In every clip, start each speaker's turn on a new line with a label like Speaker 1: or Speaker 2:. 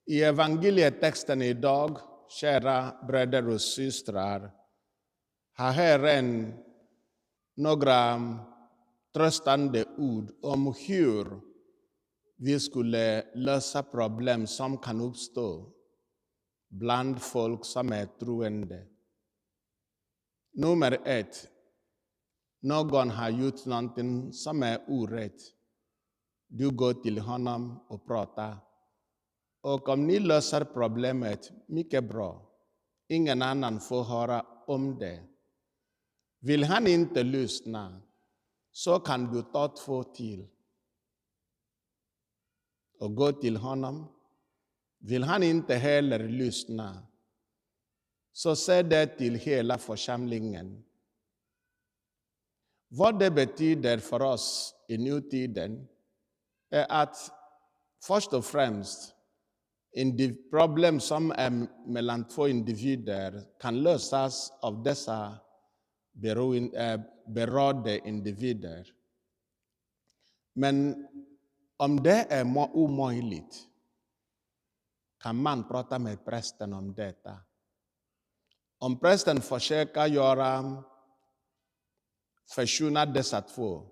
Speaker 1: I evangelietexten idag, kära bröder och systrar, har Herren några tröstande ord om hur vi skulle lösa problem som kan uppstå bland folk som är troende. Nummer 1. Någon har gjort någonting som är orätt. Du går till honom och pratar. Och om ni löser problemet, mycket bra. Ingen annan får höra om det. Vill han inte lyssna, så kan du ta 2 till och gå till honom. Vill han inte heller lyssna, så säg det till hela församlingen. Vad det betyder för oss i nutiden är att först och främst problem som är mellan 2 individer kan lösas av dessa berörda individer. Men om det är omöjligt kan man prata med prästen om detta. Om prästen försöker försona dessa 2,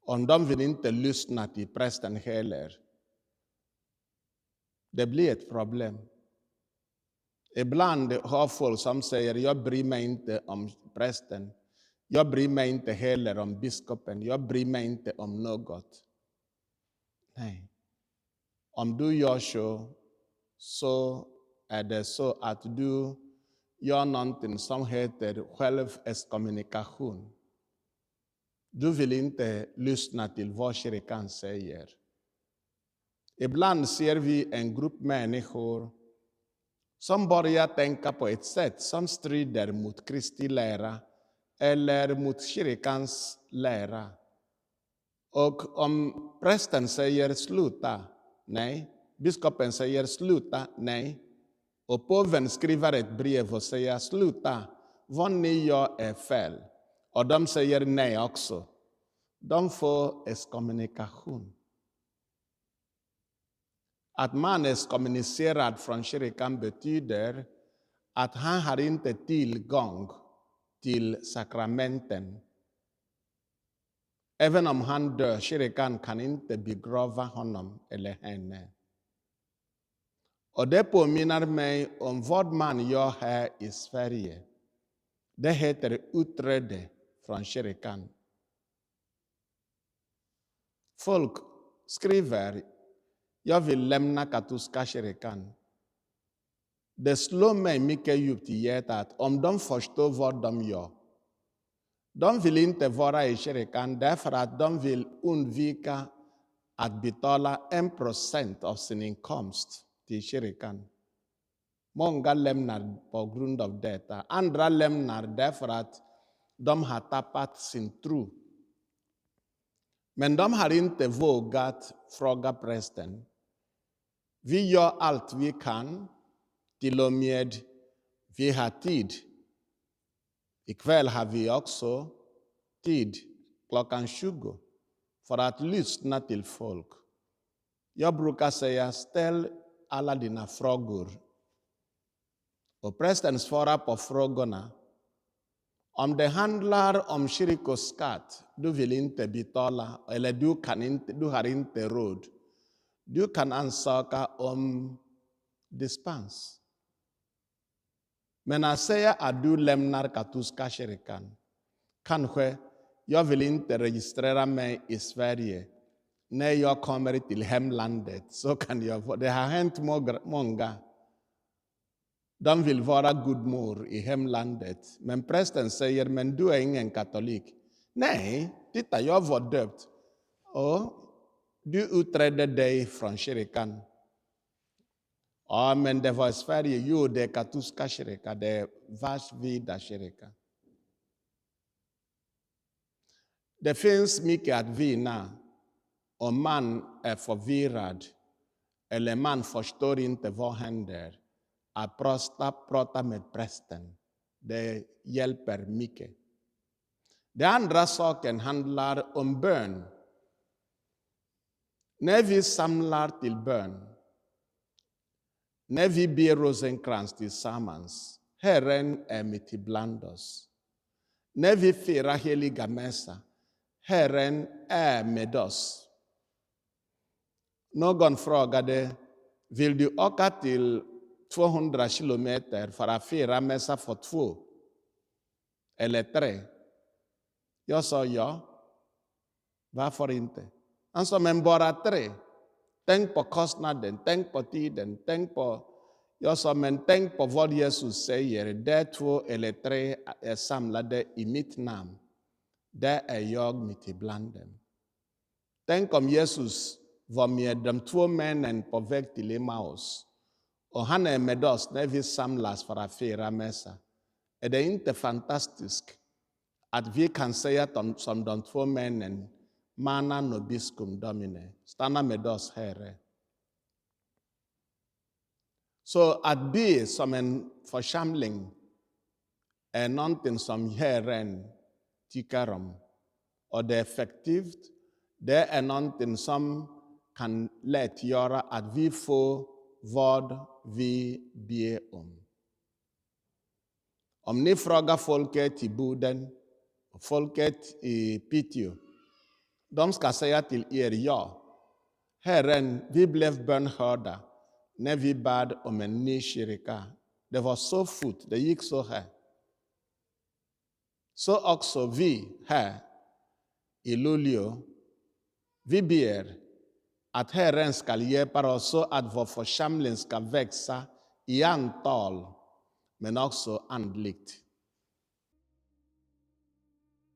Speaker 1: om de vill inte lyssna till prästen heller, det blir ett problem. Ibland har folk som säger, jag bryr mig inte om prästen. Jag bryr mig inte heller om biskopen. Jag bryr mig inte om något. Nej. Om du gör så är det så att du gör någonting som heter självexkommunikation. Du vill inte lyssna till vad kyrkan säger. Ibland ser vi en grupp människor som börjar tänka på ett sätt som strider mot Kristi lära eller mot kyrkans lära. Och om prästen säger sluta, nej. Biskopen säger sluta, nej. Och påven skriver ett brev och säger sluta, vad ni gör är fel. Och de säger nej också. De får exkommunikation. Att man är exkommunicerad från kyrkan betyder att han har inte tillgång till sakramenten. Även om han dör, kyrkan kan inte begrava honom eller henne. Och det påminner mig om vad man gör här i Sverige. Det heter utträde från kyrkan. Folk skriver, jag vill lämna katolska kyrkan. Det slår mig mycket djupt i hjärtat om de förstår vad de gör. De vill inte vara i kyrkan därför att de vill undvika att betala 1% av sin inkomst till kyrkan. Många lämnar på grund av detta. Andra lämnar därför att de har tappat sin tro. Men de har inte vågat fråga prästen. Vi gör allt vi kan, till och med vi har tid. Ikväll har vi också tid, 20:00, för att lyssna till folk. Jag brukar säga, ställ alla dina frågor. Och prästen svarar på frågorna. Om det handlar om kyrkoskatt, du vill inte betala, eller du har inte råd. Du kan ansöka om dispens. Men att säga att du lämnar katolska kyrkan, kanske jag vill inte registrera mig i Sverige. När jag kommer till hemlandet så kan jag få. Det har hänt många. De vill vara gudmor i hemlandet. Men prästen säger, men du är ingen katolik. Nej, titta, jag var döpt. Och du utträdde dig från kyrkan. Ja, men det var i Sverige. Jo, det är katolska kyrkan. Det är världsvida kyrkan. Det finns mycket att vinna om man är förvirrad eller man förstår inte vad händer. Att prata med prästen, det hjälper mycket. Den andra saken handlar om bön. När vi samlar till bön, när vi ber Rosenkrantz tillsammans, Herren är mitt ibland oss. När vi firar heliga mässa, Herren är med oss. Någon frågade, vill du åka till 200 kilometer för att fira mässa för 2 eller 3? Jag sa ja. Varför inte? Han sa, men bara 3. Tänk på kostnaden, tänk på tiden, tänk på... Jag sa, men tänk på vad Jesus säger. Där 2 eller 3 är samlade i mitt namn, där är jag mitt ibland dem. Tänk om Jesus var med de 2 männen på väg till Emmaus. Och han är med oss när vi samlas för att fira mässa. Är det inte fantastiskt att vi kan säga som de 2 männen, Mana nobiscum Domine, stanna med oss, Herre. Så att be som en församling är någonting som Herren tycker om. Och det är effektivt. Det är någonting som kan lätt göra att vi får vad vi ber om. Om ni frågar folket i Boden, folket i Piteå, de ska säga till er, ja, Herren, vi blev bönhörda när vi bad om en ny kyrka. Det var så fort, det gick så här. Så också vi här i Luleå, vi ber att Herren ska hjälpa oss så att vår församling ska växa i antal, men också andligt.